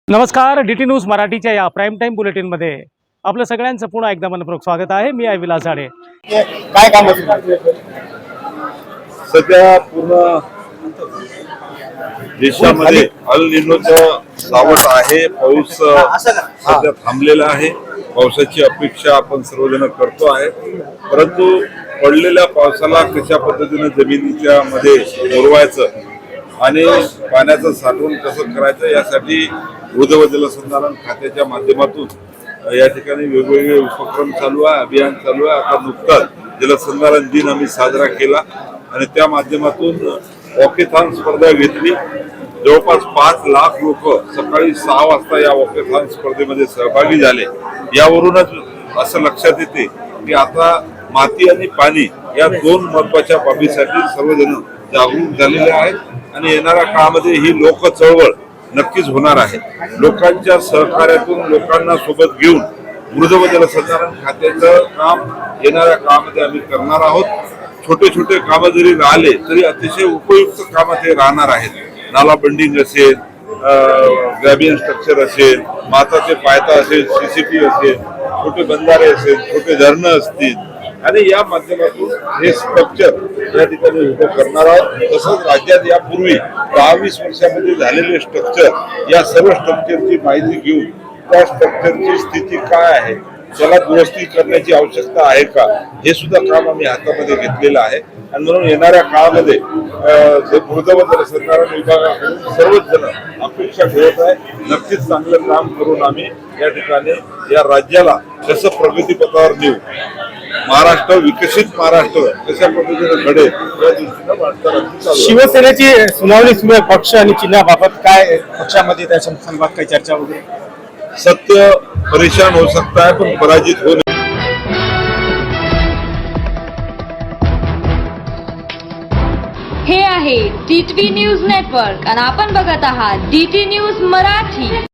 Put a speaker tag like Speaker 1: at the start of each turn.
Speaker 1: नमस्कार, DT news मराठीच्या या प्राईम टाईम बुलेटिनमध्ये आपलं सगळ्यांचं पुन्हा एकदा मनपूर्वक स्वागत आहे। मी आहे विलास झाडे।
Speaker 2: काय काम
Speaker 3: सध्या पूर्ण देशामध्ये अल निनोचं सावट आहे। पाऊस सध्या थांबलेला आहे। पावसाची अपेक्षा आपण सर्वजण करतो आहे, परंतु पडलेल्या पावसाला कशा पद्धतीने जमिनीच्या मध्ये मुरवायचं आणि पाण्याचं साठवण कसं करायचं यासाठी मृद व जलसंधारण खात्याच्या माध्यमातून या ठिकाणी वेगवेगळे उपक्रम चालू आहे, अभियान चालू आहे। आता नुकताच जलसंधारण दिन आम्ही साजरा केला आणि त्या माध्यमातून वॉकेथॉन स्पर्धा घेतली। जवळपास 5 लाख लोक सकाळी 6 वाजता या वॉकेथॉन स्पर्धेमध्ये सहभागी झाले। यावरूनच असं लक्षात येते की आता माती आणि पाणी या 2 महत्वाच्या बाबीसाठी सर्वजण जागरूक झालेले आहेत आणि येणाऱ्या काळामध्ये ही लोक चळवळ नक्कीच होणार आहे। लोकांच्या सहकार्यातून लोकांना सोबत घेऊन मृद व जलसंधारण खात्याचं काम येणाऱ्या काळामध्ये आम्ही करणार आहोत। छोटे छोटे कामं जरी राहिले तरी अतिशय उपयुक्त कामं ते राहणार आहेत। नाला बंडिंग असेल, ग्रॅबियन स्ट्रक्चर असेल, माताचे पायथा असेल, CCT असेल, छोटे बंधारे असेल, छोटे धरणं असतील आणि या माध्यमातून हे स्ट्रक्चर या ठिकाणी उभं करणार आहोत। तसंच राज्यात यापूर्वी 10-20 वर्षामध्ये झालेले स्ट्रक्चर, या सर्व स्ट्रक्चरची माहिती घेऊन त्या स्ट्रक्चरची स्थिती काय आहे, त्याला दुरुस्ती करण्याची आवश्यकता आहे का, हे सुद्धा काम आम्ही हातामध्ये घेतलेलं आहे। आणि म्हणून येणाऱ्या काळामध्ये मृद व जलसंधारण विभागाकडून सर्वच जण अपेक्षा ठेवत आहे। नक्कीच चांगलं काम करून आम्ही या ठिकाणी या राज्याला कसं प्रगतीपथावर नेऊ, महाराष्ट्र विकसित महाराष्ट्र कशा पद्धतीने घडेल या दृष्टीने वाटचाल।
Speaker 2: शिवसेनेची सुनावणी सुरू आहे पक्ष आणि चिन्हाबाबत, काय पक्षामध्ये त्या संदर्भात काही चर्चा वगैरे?
Speaker 3: सत्य परेशान हो सकता है पण पराजित हो नहीं।
Speaker 4: हे आहे DT न्यूज नेटवर्क आणि आपण बघत आहात DT न्यूज मराठी।